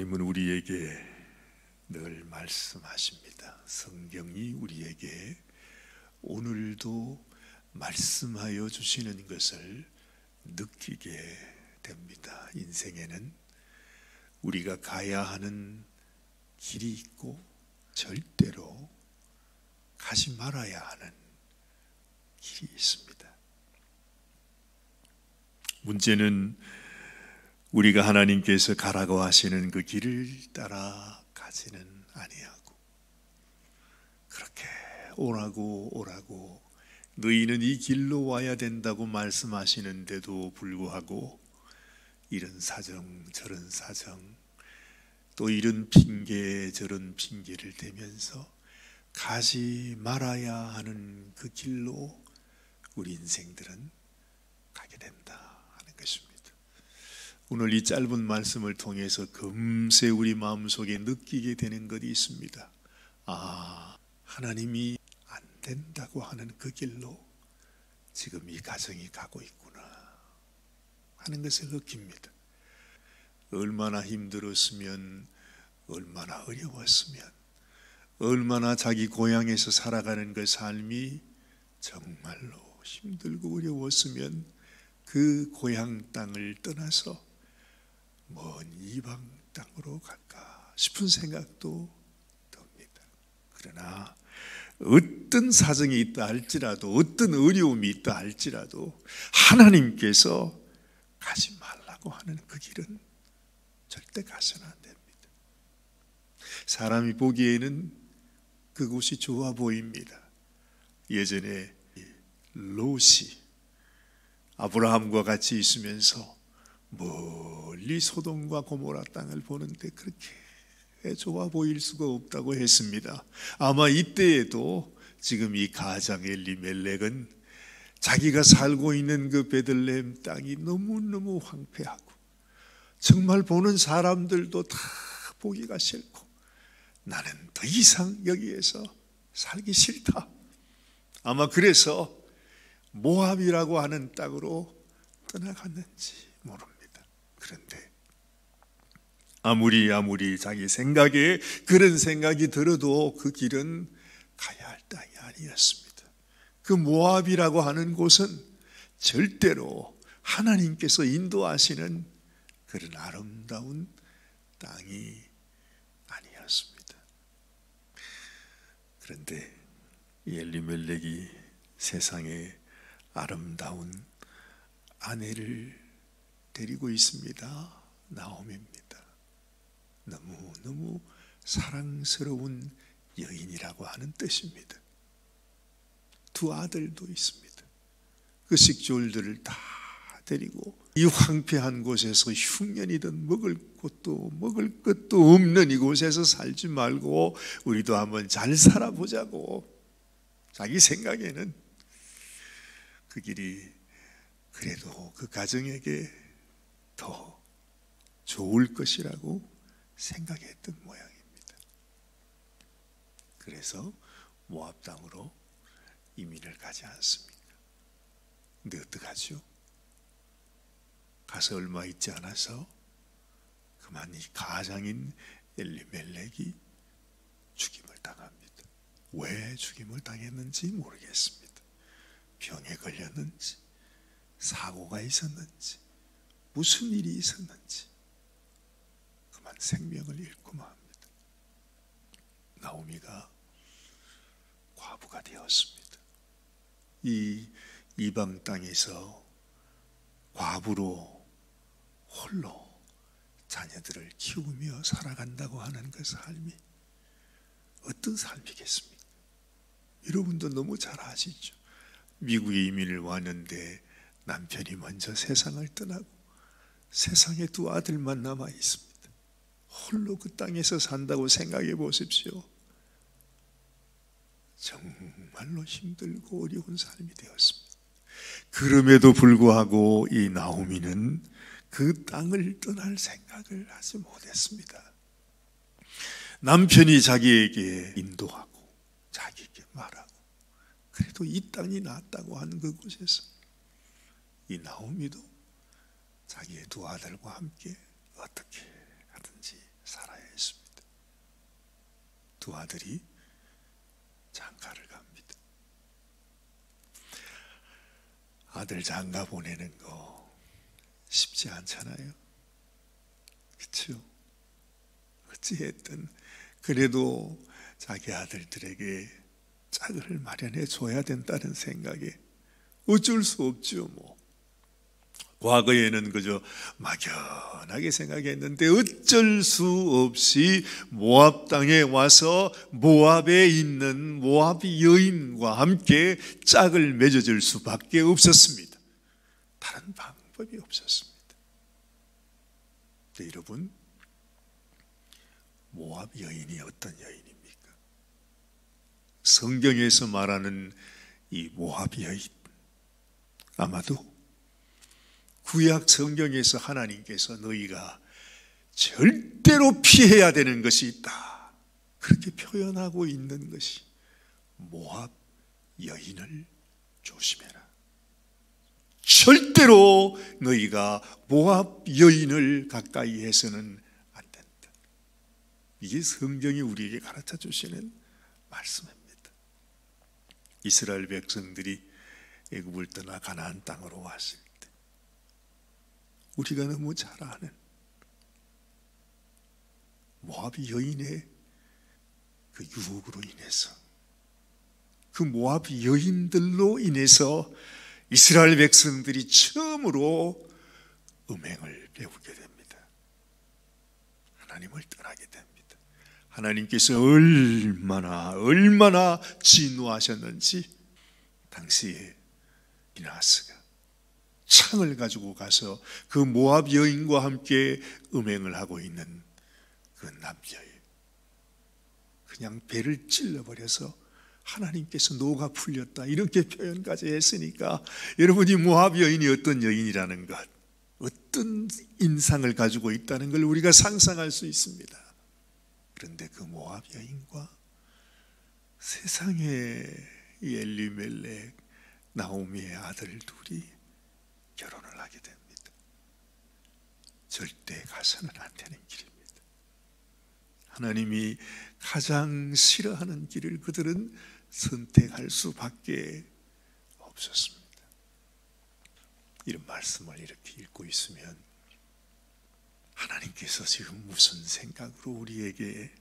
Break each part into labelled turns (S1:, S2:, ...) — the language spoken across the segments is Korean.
S1: 하나님은 우리에게 늘 말씀하십니다. 성경이 우리에게 오늘도 말씀하여 주시는 것을 느끼게 됩니다. 인생에는 우리가 가야 하는 길이 있고 절대로 가지 말아야 하는 길이 있습니다. 문제는 우리가 하나님께서 가라고 하시는 그 길을 따라가지는 아니하고 그렇게 오라고 너희는 이 길로 와야 된다고 말씀하시는데도 불구하고 이런 사정 저런 사정 또 이런 핑계 저런 핑계를 대면서 가지 말아야 하는 그 길로 우리 인생들은 가게 된다 하는 것입니다. 오늘 이 짧은 말씀을 통해서 금세 우리 마음속에 느끼게 되는 것이 있습니다. 하나님이 안 된다고 하는 그 길로 지금 이 가정이 가고 있구나 하는 것을 느낍니다. 얼마나 힘들었으면, 얼마나 어려웠으면, 얼마나 자기 고향에서 살아가는 그 삶이 정말로 힘들고 어려웠으면 그 고향 땅을 떠나서 먼 이방 땅으로 갈까 싶은 생각도 듭니다. 그러나 어떤 사정이 있다 할지라도, 어떤 어려움이 있다 할지라도 하나님께서 가지 말라고 하는 그 길은 절대 가서는 안 됩니다. 사람이 보기에는 그곳이 좋아 보입니다. 예전에 롯이 아브라함과 같이 있으면서 멀리 소돔과 고모라 땅을 보는데 그렇게 좋아 보일 수가 없다고 했습니다. 아마 이때에도 지금 이 가장 엘리멜렉은 자기가 살고 있는 그 베들레헴 땅이 너무너무 황폐하고 정말 보는 사람들도 다 보기가 싫고 나는 더 이상 여기에서 살기 싫다. 아마 그래서 모압이라고 하는 땅으로 떠나갔는지 모릅니다. 그런데 아무리 자기 생각에 그런 생각이 들어도 그 길은 가야 할 땅이 아니었습니다. 그 모압이라고 하는 곳은 절대로 하나님께서 인도하시는 그런 아름다운 땅이 아니었습니다. 그런데 이 엘리멜렉이 세상에 아름다운 아내를 데리고 있습니다. 나오미입니다. 너무너무 사랑스러운 여인이라고 하는 뜻입니다. 두 아들도 있습니다. 그 식졸들을 다 데리고 이 황폐한 곳에서 흉년이든 먹을 것도 없는 이곳에서 살지 말고 우리도 한번 잘 살아보자고 자기 생각에는 그 길이 그래도 그 가정에게 더 좋을 것이라고 생각했던 모양입니다. 그래서 모압 땅으로 이민을 가지 않습니까? 근데 어떡하죠? 가서 얼마 있지 않아서 그만 이 가장인 엘리멜렉이 죽임을 당합니다. 왜 죽임을 당했는지 모르겠습니다. 병에 걸렸는지 사고가 있었는지 무슨 일이 있었는지 그만 생명을 잃고 맙니다. 나오미가 과부가 되었습니다. 이 이방 땅에서 과부로 홀로 자녀들을 키우며 살아간다고 하는 그 삶이 어떤 삶이겠습니까? 여러분도 너무 잘 아시죠? 미국에 이민을 왔는데 남편이 먼저 세상을 떠나고 세상에 두 아들만 남아 있습니다. 홀로 그 땅에서 산다고 생각해 보십시오. 정말로 힘들고 어려운 삶이 되었습니다. 그럼에도 불구하고 이 나오미는 그 땅을 떠날 생각을 하지 못했습니다. 남편이 자기에게 인도하고 자기에게 말하고 그래도 이 땅이 낫다고 하는 그곳에서 이 나오미도 자기의 두 아들과 함께 어떻게 하든지 살아야 했습니다. 두 아들이 장가를 갑니다. 아들 장가 보내는 거 쉽지 않잖아요. 그렇죠? 어찌했든 그래도 자기 아들들에게 짝을 마련해 줘야 된다는 생각에 어쩔 수 없죠. 과거에는 그저 막연하게 생각했는데 어쩔 수 없이 모압 땅에 와서 모압에 있는 모압 여인과 함께 짝을 맺어줄 수밖에 없었습니다. 다른 방법이 없었습니다. 네, 여러분, 모압 여인이 어떤 여인입니까? 성경에서 말하는 이 모압 여인, 아마도 구약 성경에서 하나님께서 너희가 절대로 피해야 되는 것이 있다, 그렇게 표현하고 있는 것이 모압 여인을 조심해라. 절대로 너희가 모압 여인을 가까이 해서는 안 된다. 이게 성경이 우리에게 가르쳐 주시는 말씀입니다. 이스라엘 백성들이 애굽을 떠나 가나안 땅으로 왔을 때 우리가 너무 잘 아는 모압 여인의 그 유혹으로 인해서, 그 모압 여인들로 인해서 이스라엘 백성들이 처음으로 음행을 배우게 됩니다. 하나님을 떠나게 됩니다. 하나님께서 얼마나 진노하셨는지 당시에 비나스가 창을 가지고 가서 그 모압 여인과 함께 음행을 하고 있는 그 남자의 그냥 배를 찔러버려서 하나님께서 노가 풀렸다, 이렇게 표현까지 했으니까 여러분이 모압 여인이 어떤 여인이라는 것, 어떤 인상을 가지고 있다는 걸 우리가 상상할 수 있습니다. 그런데 그 모압 여인과 세상의 엘리멜렉, 나오미의 아들 둘이 결혼을 하게 됩니다. 절대 가서는 안 되는 길입니다. 하나님이 가장 싫어하는 길을 그들은 선택할 수밖에 없었습니다. 이런 말씀을 이렇게 읽고 있으면 하나님께서 지금 무슨 생각으로 우리에게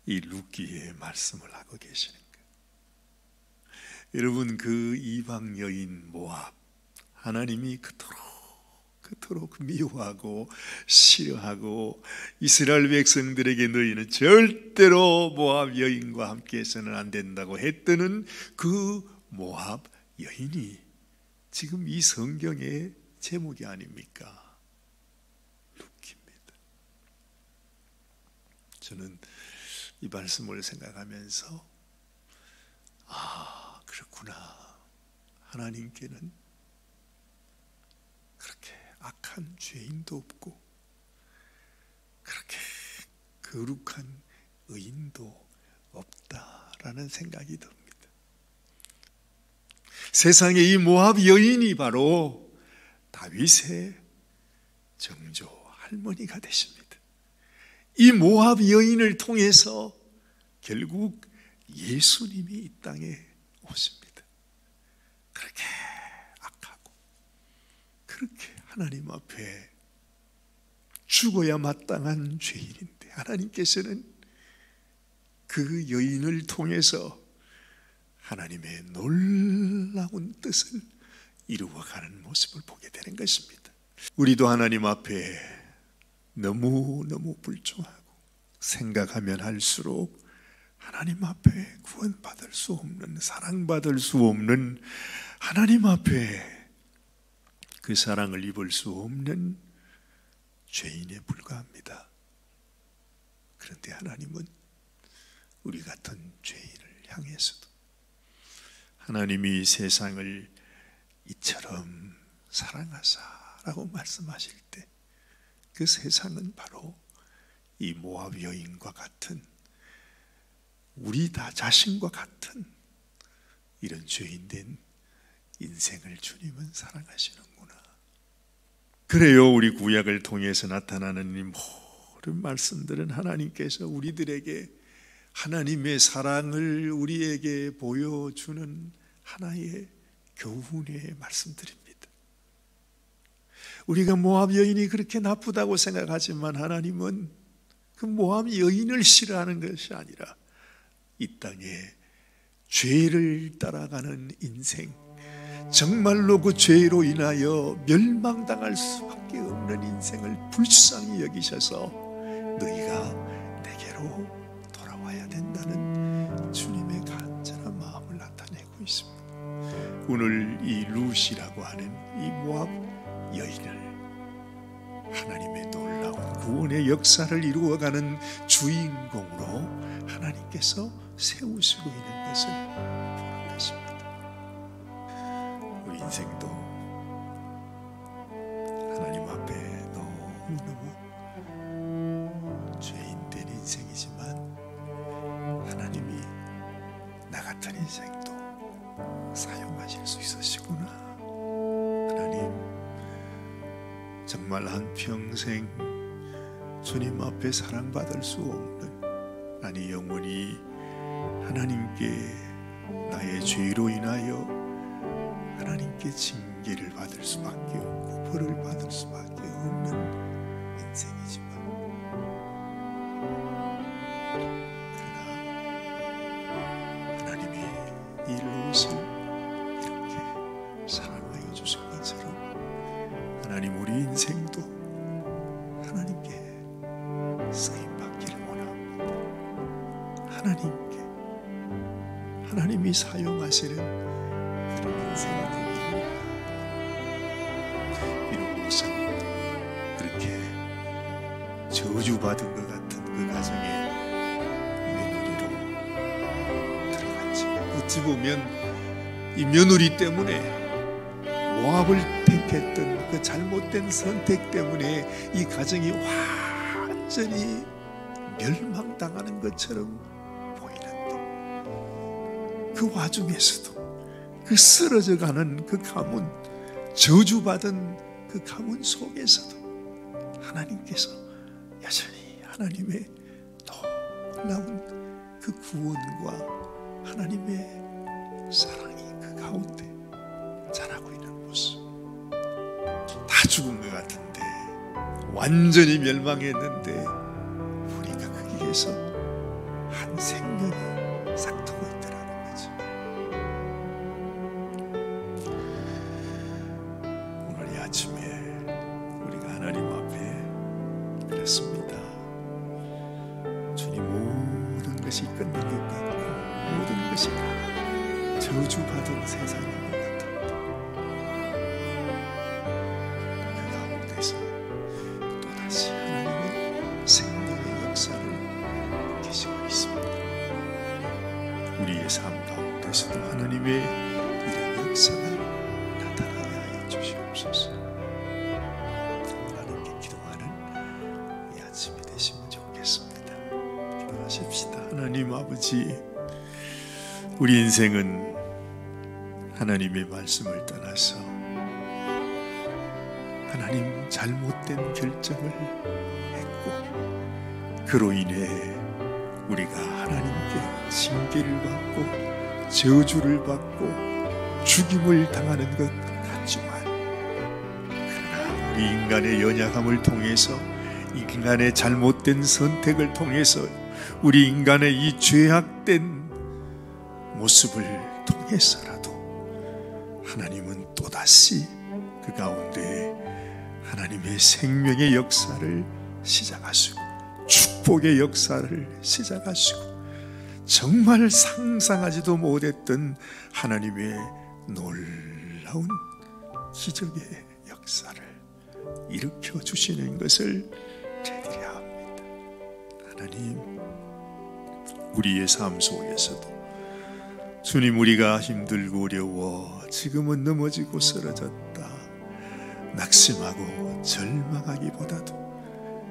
S1: 이 룻기의 말씀을 하고 계시는가? 여러분, 그 이방 여인 모압, 하나님이 그토록 미워하고 싫어하고 이스라엘 백성들에게 너희는 절대로 모압 여인과 함께 해서는 안 된다고 했던 그 모압 여인이 지금 이 성경의 제목이 아닙니까? 룻기입니다. 저는 이 말씀을 생각하면서 그렇구나, 하나님께는 그렇게 악한 죄인도 없고 그렇게 거룩한 의인도 없다라는 생각이 듭니다. 세상에 이 모압 여인이 바로 다윗의 정조 할머니가 되십니다. 이 모압 여인을 통해서 결국 예수님이 이 땅에 오십니다. 그렇게 악하고 그렇게 하나님 앞에 죽어야 마땅한 죄인인데 하나님께서는 그 여인을 통해서 하나님의 놀라운 뜻을 이루어가는 모습을 보게 되는 것입니다. 우리도 하나님 앞에 너무너무 불충하고 생각하면 할수록 하나님 앞에 구원받을 수 없는, 사랑받을 수 없는, 하나님 앞에 그 사랑을 입을 수 없는 죄인에 불과합니다. 그런데 하나님은 우리 같은 죄인을 향해서도 하나님이 세상을 이처럼 사랑하사라고 말씀하실 때 그 세상은 바로 이 모압 여인과 같은, 우리 다 자신과 같은 이런 죄인된 인생을 주님은 사랑하시는구나. 그래요, 우리 구약을 통해서 나타나는 이 그런 말씀들은 하나님께서 우리들에게 하나님의 사랑을 우리에게 보여주는 하나의 교훈의 말씀들입니다. 우리가 모압 여인이 그렇게 나쁘다고 생각하지만 하나님은 그 모압 여인을 싫어하는 것이 아니라 이 땅에 죄를 따라가는 인생, 정말로 그 죄로 인하여 멸망당할 수밖에 없는 인생을 불쌍히 여기셔서 너희가 내게로 돌아와야 된다는 주님의 간절한 마음을 나타내고 있습니다. 오늘 이 룻이라고 하는 이 모압 여인을 하나님의 놀라운 구원의 역사를 이루어가는 주인공으로 하나님께서 세우시고 있는 것을 보는 것입니다. 우리 인생도 하나님 앞에 너무너무 죄인된 인생이지만 하나님이 나 같은 인생도 사용하실 수 있으시구나. 하나님 정말 한평생 주님 앞에 사랑받을 수 없는, 아니 영원히 하나님께 나의 죄로 인하여 하나님께 징계를 받을 수밖에 없고 벌을 받을 수밖에 없는 인생이지만, 그러나 하나님이 이 롯을 이렇게 사랑하여 주신 것처럼 하나님 우리 인생도 하나님께 쓰임받기를 원합니다. 하나님이 사용하시는 그런 인생을 되기를, 비록 옷은 그렇게 저주받은 것 같은 그 가정에 며느리로 들어갔지만 어찌 보면 이 며느리 때문에 모압을 택했던 그 잘못된 선택 때문에 이 가정이 완전히 멸망당하는 것처럼 보이는데, 그 와중에서도 그 쓰러져가는 그 가문, 저주받은 그 가문 속에서도 하나님께서 여전히 하나님의 놀라운 그 구원과 하나님의 사랑이 그 가운데 자라고 있는 모습. 다 죽은 것 같은데, 완전히 멸망했는데 보니까 거기에서 한 생명이 싹트고 있더라는 거죠. 오늘 이 아침에 우리가 하나님 앞에 그랬습니다. 주님, 모든 것이 끝난 것 같고 모든 것이 저주받은 세상인 것 같은데 그 가운데서 또다시 하나님의 생명의 역사를 계시고 있습니다. 우리의 삶 가운데서도 하나님의 이런 역사가 나타나게 하여 주시옵소서. 하나님께 기도하는 이 아침이 되시면 좋겠습니다. 기도하십시다. 하나님 아버지, 우리 인생은 하나님의 말씀을 떠나서 하나님 잘못된 결정을 했고, 그로 인해 우리가 하나님께 징계를 받고 저주를 받고 죽임을 당하는 것 같지만, 그러나 우리 인간의 연약함을 통해서, 인간의 잘못된 선택을 통해서, 우리 인간의 이 죄악된 모습을 통해서라도 하나님은 또다시 그 가운데 하나님의 생명의 역사를 시작하시고 축복의 역사를 시작하시고 정말 상상하지도 못했던 하나님의 놀라운 기적의 역사를 일으켜 주시는 것을 제드려야 합니다. 하나님, 우리의 삶 속에서도 주님, 우리가 힘들고 어려워 지금은 넘어지고 쓰러졌다, 낙심하고 절망하기보다도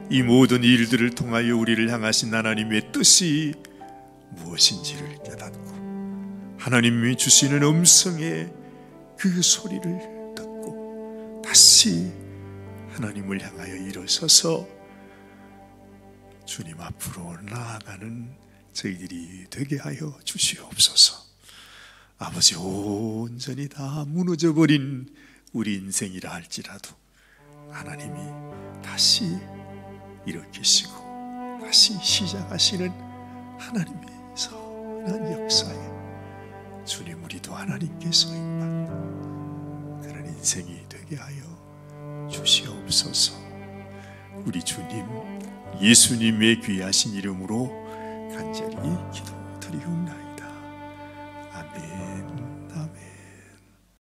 S1: 이 모든 일들을 통하여 우리를 향하신 하나님의 뜻이 무엇인지를 깨닫고 하나님이 주시는 음성의 그 소리를 듣고 다시 하나님을 향하여 일어서서 주님 앞으로 나아가는 저희들이 되게 하여 주시옵소서. 아버지, 온전히 다 무너져버린 우리 인생이라 할지라도 하나님이 다시 일으키시고 다시 시작하시는 하나님의 선한 역사에 주님, 우리도 하나님께서 임받는 그런 인생이 되게 하여 주시옵소서. 우리 주님 예수님의 귀하신 이름으로 간절히 기도드리옵나이다. 아멘.